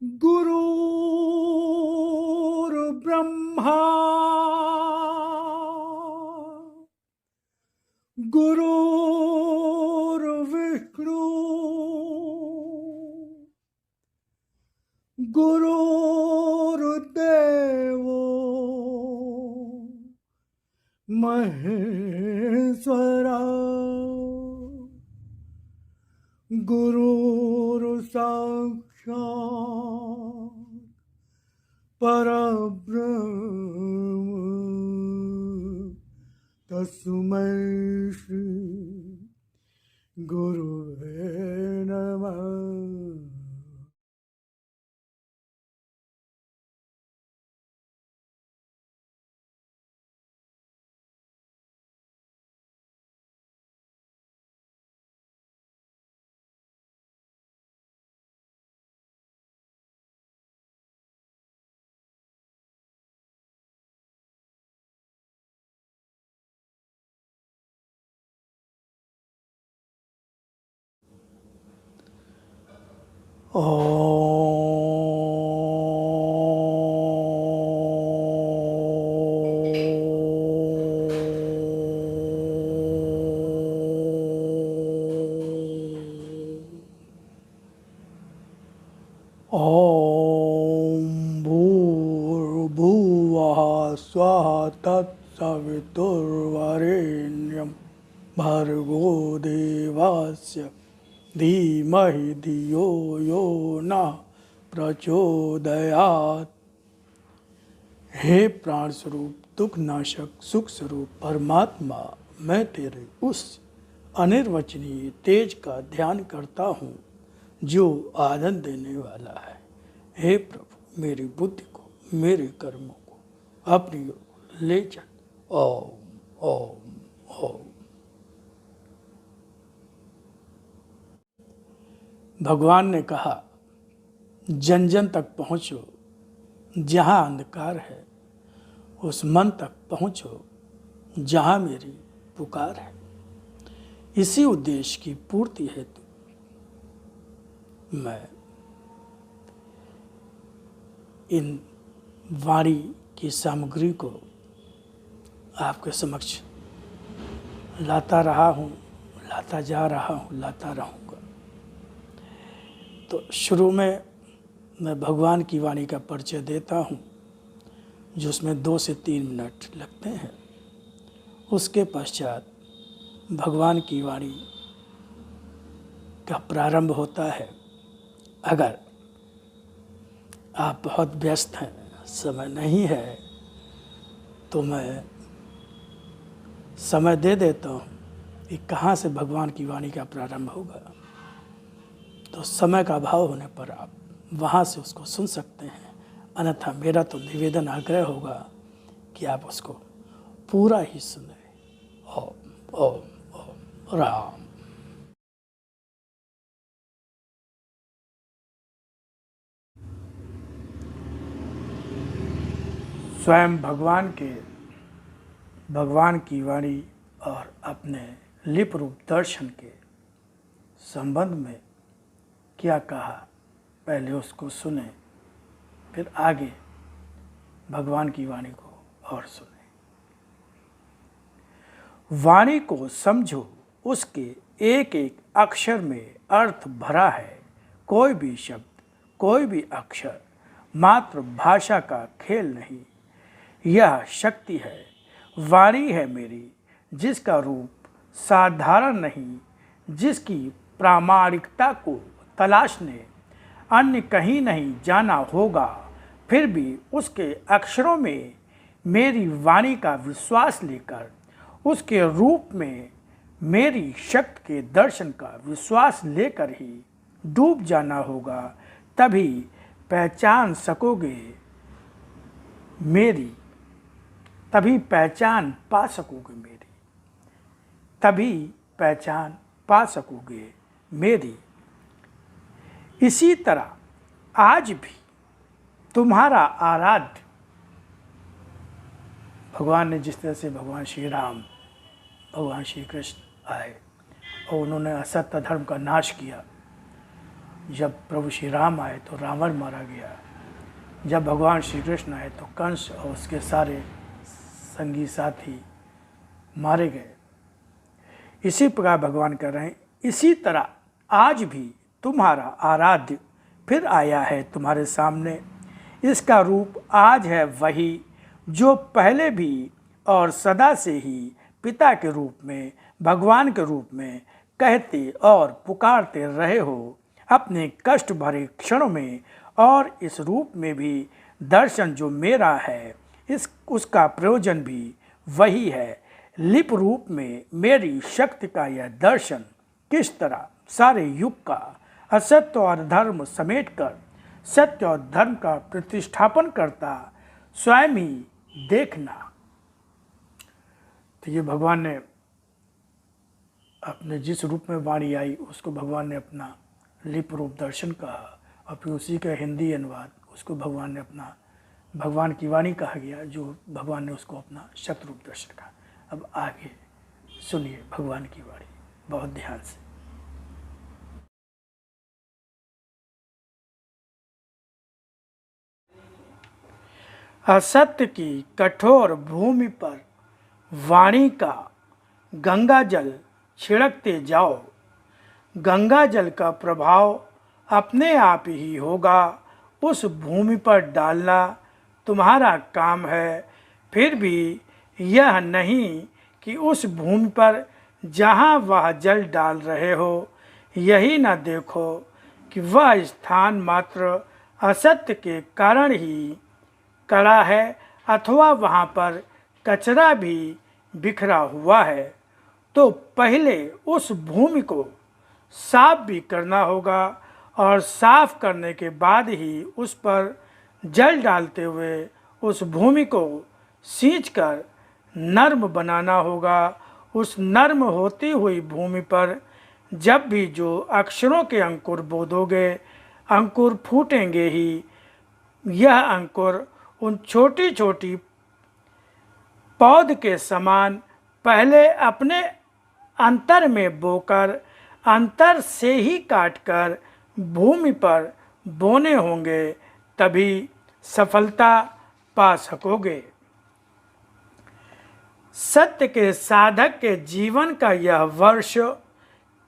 गुरुर्ब्रह्मा गुरुर्विष्णु गुरुर्देवो महेश्वरा गुरुर्साक्षात् परब्रह्म तस्मै श्री गुरुवे नमः। ॐ भूर्भुवः स्वः तत्सवितुर्वरेण्यं भर्गो देवस्य धीमहि धियो यो नः प्रचोदयात्। हे प्राण स्वरूप, दुख नाशक, सुख स्वरूप परमात्मा, मैं तेरे उस अनिर्वचनीय तेज का ध्यान करता हूँ जो आनंद देने वाला है। हे प्रभु, मेरी बुद्धि को, मेरे कर्मों को अपनी ओर ले चल। ओम ओम ओम। भगवान ने कहा, जन जन तक पहुँचो, जहाँ अंधकार है उस मन तक पहुँचो जहाँ मेरी पुकार है। इसी उद्देश्य की पूर्ति हेतु मैं इन वाणी की सामग्री को आपके समक्ष लाता रहा हूँ, लाता जा रहा हूँ, लाता रहूँगा। तो शुरू में मैं भगवान की वाणी का परिचय देता हूँ, जिसमें 2 से 3 मिनट लगते हैं। उसके पश्चात भगवान की वाणी का प्रारंभ होता है। अगर आप बहुत व्यस्त हैं, समय नहीं है, तो मैं समय दे देता हूँ कि कहाँ से भगवान की वाणी का प्रारंभ होगा। तो समय का अभाव होने पर आप वहाँ से उसको सुन सकते हैं, अन्यथा मेरा तो निवेदन आग्रह होगा कि आप उसको पूरा ही सुने। ओम ओम ओम राम। स्वयं भगवान की वाणी और अपने लिप रूप दर्शन के संबंध में क्या कहा, पहले उसको सुने, फिर आगे भगवान की वाणी को और सुने। वाणी को समझो, उसके एक एक अक्षर में अर्थ भरा है। कोई भी शब्द, कोई भी अक्षर मात्र भाषा का खेल नहीं, यह शक्ति है। वाणी है मेरी, जिसका रूप साधारण नहीं, जिसकी प्रामाणिकता को तलाशने अन्य कहीं नहीं जाना होगा, फिर भी उसके अक्षरों में मेरी वाणी का विश्वास लेकर, उसके रूप में मेरी शक्ति के दर्शन का विश्वास लेकर ही डूब जाना होगा। तभी पहचान सकोगे मेरी, तभी पहचान पा सकोगे मेरी, तभी पहचान पा सकोगे मेरी। इसी तरह आज भी तुम्हारा आराध्य भगवान ने जिस तरह से भगवान श्री राम, भगवान श्री कृष्ण आए और उन्होंने असत्य धर्म का नाश किया, जब प्रभु श्री राम आए तो रावण मारा गया, जब भगवान श्री कृष्ण आए तो कंस और उसके सारे संगी साथी मारे गए। इसी प्रकार भगवान कह रहे हैं, इसी तरह आज भी तुम्हारा आराध्य फिर आया है तुम्हारे सामने। इसका रूप आज है वही जो पहले भी और सदा से ही पिता के रूप में, भगवान के रूप में कहते और पुकारते रहे हो अपने कष्ट भरे क्षणों में। और इस रूप में भी दर्शन जो मेरा है उसका प्रयोजन भी वही है। लिप रूप में मेरी शक्ति का यह दर्शन किस तरह सारे युग का असत्य और धर्म समेटकर सत्य और धर्म का प्रतिष्ठापन करता, स्वयं ही देखना। तो ये भगवान ने अपने जिस रूप में वाणी आई उसको भगवान ने अपना लिप रूप दर्शन कहा, और फिर उसी का हिंदी अनुवाद उसको भगवान ने अपना भगवान की वाणी कहा गया, जो भगवान ने उसको अपना शत रूप दर्शन कहा। अब आगे सुनिए भगवान की वाणी बहुत ध्यान से। असत्य की कठोर भूमि पर वाणी का गंगा जल छिड़कते जाओ। गंगा जल का प्रभाव अपने आप ही होगा, उस भूमि पर डालना तुम्हारा काम है। फिर भी यह नहीं कि उस भूमि पर जहाँ वह जल डाल रहे हो यही न देखो कि वह स्थान मात्र असत्य के कारण ही कड़ा है, अथवा वहाँ पर कचरा भी बिखरा हुआ है। तो पहले उस भूमि को साफ भी करना होगा, और साफ करने के बाद ही उस पर जल डालते हुए उस भूमि को सींचकर नर्म बनाना होगा। उस नर्म होती हुई भूमि पर जब भी जो अक्षरों के अंकुर बोदोगे, अंकुर फूटेंगे ही। यह अंकुर उन छोटी छोटी पौध के समान पहले अपने अंतर में बोकर अंतर से ही काटकर भूमि पर बोने होंगे, तभी सफलता पा सकोगे। सत्य के साधक के जीवन का यह वर्ष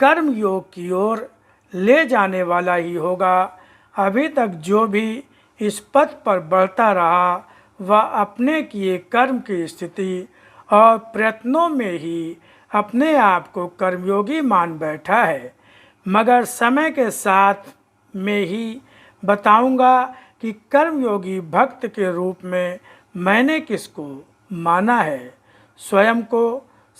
कर्म योग की ओर ले जाने वाला ही होगा। अभी तक जो भी इस पथ पर बढ़ता रहा वह अपने किए कर्म की स्थिति और प्रयत्नों में ही अपने आप को कर्मयोगी मान बैठा है। मगर समय के साथ में ही बताऊंगा कि कर्मयोगी भक्त के रूप में मैंने किसको माना है। स्वयं को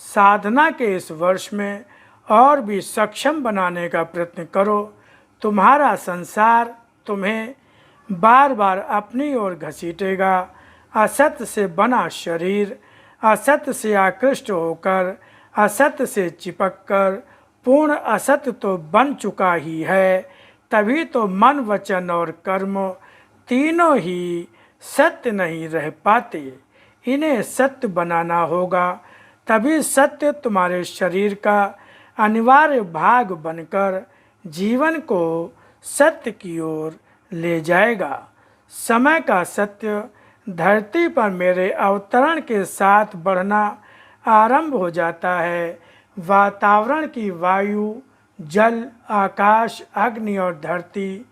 साधना के इस वर्ष में और भी सक्षम बनाने का प्रयत्न करो। तुम्हारा संसार तुम्हें बार बार अपनी ओर घसीटेगा। असत्य से बना शरीर असत्य से आकृष्ट होकर असत्य से चिपककर पूर्ण असत्य तो बन चुका ही है। तभी तो मन वचन और कर्म तीनों ही सत्य नहीं रह पाते। इन्हें सत्य बनाना होगा, तभी सत्य तुम्हारे शरीर का अनिवार्य भाग बनकर जीवन को सत्य की ओर ले जाएगा। समय का सत्य धरती पर मेरे अवतरण के साथ बढ़ना आरंभ हो जाता है। वातावरण की वायु, जल, आकाश, अग्नि और धरती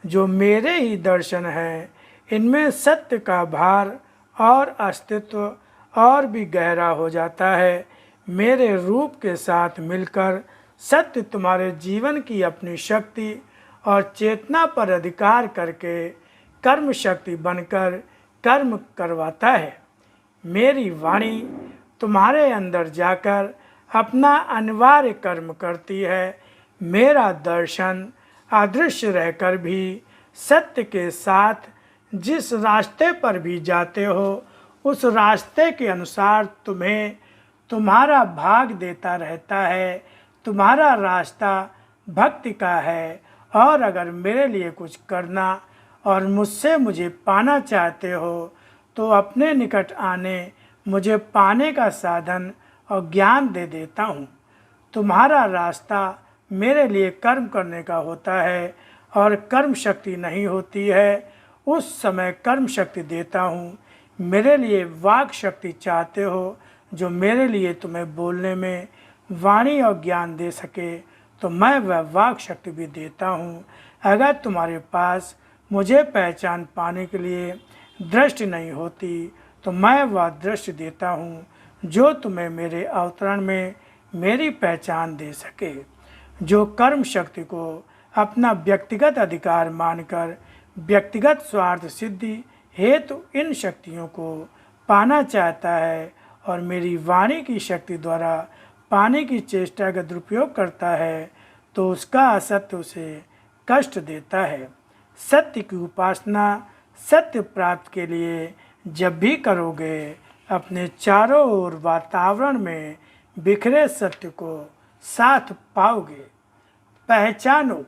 जो मेरे ही दर्शन हैं, इनमें सत्य का भार और अस्तित्व और भी गहरा हो जाता है। मेरे रूप के साथ मिलकर सत्य तुम्हारे जीवन की अपनी शक्ति और चेतना पर अधिकार करके कर्म शक्ति बनकर कर्म करवाता है। मेरी वाणी तुम्हारे अंदर जाकर अपना अनिवार्य कर्म करती है। मेरा दर्शन अदृश्य रहकर भी सत्य के साथ जिस रास्ते पर भी जाते हो उस रास्ते के अनुसार तुम्हें तुम्हारा भाग देता रहता है। तुम्हारा रास्ता भक्ति का है, और अगर मेरे लिए कुछ करना और मुझसे मुझे पाना चाहते हो तो अपने निकट आने मुझे पाने का साधन और ज्ञान दे देता हूँ। तुम्हारा रास्ता मेरे लिए कर्म करने का होता है, और कर्म शक्ति नहीं होती है, उस समय कर्म शक्ति देता हूँ। मेरे लिए वाक शक्ति चाहते हो, जो मेरे लिए तुम्हें बोलने में वाणी और ज्ञान दे सके, तो मैं वह वाक शक्ति भी देता हूँ। अगर तुम्हारे पास मुझे पहचान पाने के लिए दृष्टि नहीं होती, तो मैं वह दृष्टि देता हूँ जो तुम्हें मेरे अवतरण में मेरी पहचान दे सके। जो कर्म शक्ति को अपना व्यक्तिगत अधिकार मानकर व्यक्तिगत स्वार्थ सिद्धि हेतु इन शक्तियों को पाना चाहता है और मेरी वाणी की शक्ति द्वारा पाने की चेष्टा का दुरुपयोग करता है, तो उसका असत्य उसे कष्ट देता है। सत्य की उपासना सत्य प्राप्त के लिए जब भी करोगे, अपने चारों ओर वातावरण में बिखरे सत्य को साथ पाओगे। पहचानो,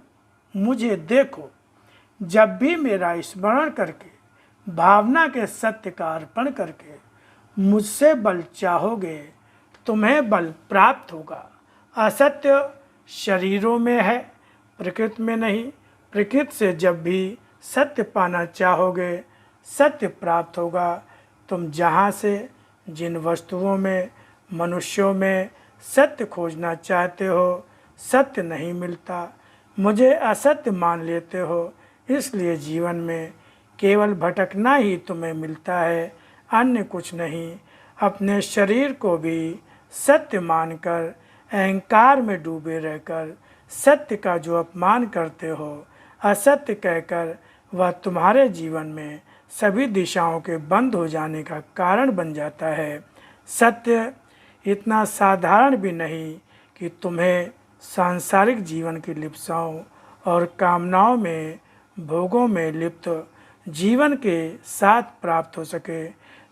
मुझे देखो। जब भी मेरा स्मरण करके, भावना के सत्य का अर्पण करके मुझसे बल चाहोगे, तुम्हें बल प्राप्त होगा। असत्य शरीरों में है, प्रकृति में नहीं। प्रकृति से जब भी सत्य पाना चाहोगे, सत्य प्राप्त होगा। तुम जहाँ से जिन वस्तुओं में, मनुष्यों में सत्य खोजना चाहते हो, सत्य नहीं मिलता। मुझे असत्य मान लेते हो, इसलिए जीवन में केवल भटकना ही तुम्हें मिलता है, अन्य कुछ नहीं। अपने शरीर को भी सत्य मानकर अहंकार में डूबे रहकर सत्य का जो अपमान करते हो, असत्य कहकर वह तुम्हारे जीवन में सभी दिशाओं के बंद हो जाने का कारण बन जाता है। सत्य इतना साधारण भी नहीं कि तुम्हें सांसारिक जीवन की लिप्साओं और कामनाओं में, भोगों में लिप्त जीवन के साथ प्राप्त हो सके।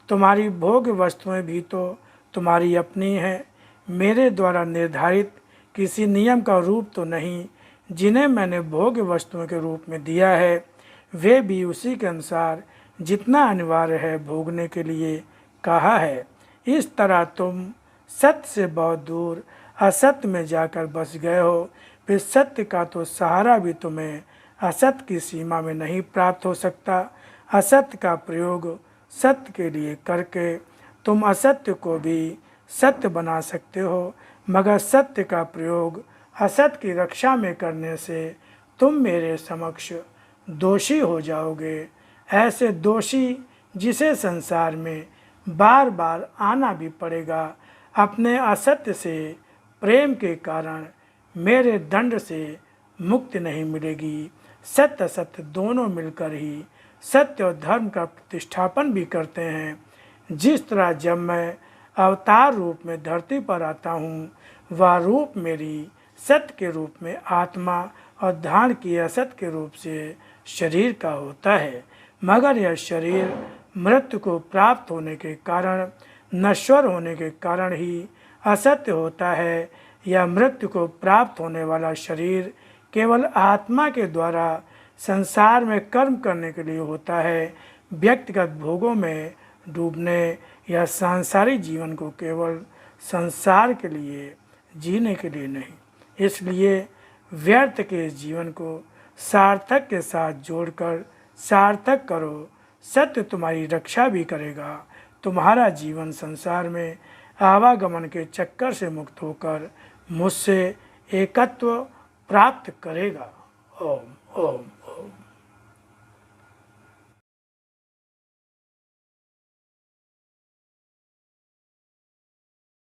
तुम्हारी भोग वस्तुएं भी तो तुम्हारी अपनी हैं, मेरे द्वारा निर्धारित किसी नियम का रूप तो नहीं। जिन्हें मैंने भोग वस्तुओं के रूप में दिया है, वे भी उसी के अनुसार जितना अनिवार्य है भोगने के लिए कहा है। इस तरह तुम सत्य से बहुत दूर असत्य में जाकर बस गए हो। फिर सत्य का तो सहारा भी तुम्हें असत्य की सीमा में नहीं प्राप्त हो सकता। असत्य का प्रयोग सत्य के लिए करके तुम असत्य को भी सत्य बना सकते हो, मगर सत्य का प्रयोग असत्य की रक्षा में करने से तुम मेरे समक्ष दोषी हो जाओगे। ऐसे दोषी जिसे संसार में बार बार आना भी पड़ेगा। अपने असत्य से प्रेम के कारण मेरे दंड से मुक्ति नहीं मिलेगी। सत्य असत्य दोनों मिलकर ही सत्य और धर्म का प्रतिष्ठापन भी करते हैं। जिस तरह जब मैं अवतार रूप में धरती पर आता हूँ, वह रूप मेरी सत्य के रूप में आत्मा और धारण किए असत्य के रूप से शरीर का होता है, मगर यह शरीर मृत्यु को प्राप्त होने के कारण, नश्वर होने के कारण ही असत्य होता है। यह मृत्यु को प्राप्त होने वाला शरीर केवल आत्मा के द्वारा संसार में कर्म करने के लिए होता है, व्यक्तिगत भोगों में डूबने या सांसारिक जीवन को केवल संसार के लिए जीने के लिए नहीं। इसलिए व्यर्थ के इस जीवन को सार्थक के साथ जोड़कर सार्थक करो। सत्य तुम्हारी रक्षा भी करेगा। तुम्हारा जीवन संसार में आवागमन के चक्कर से मुक्त होकर मुझसे एकत्व प्राप्त करेगा। ओम ओम।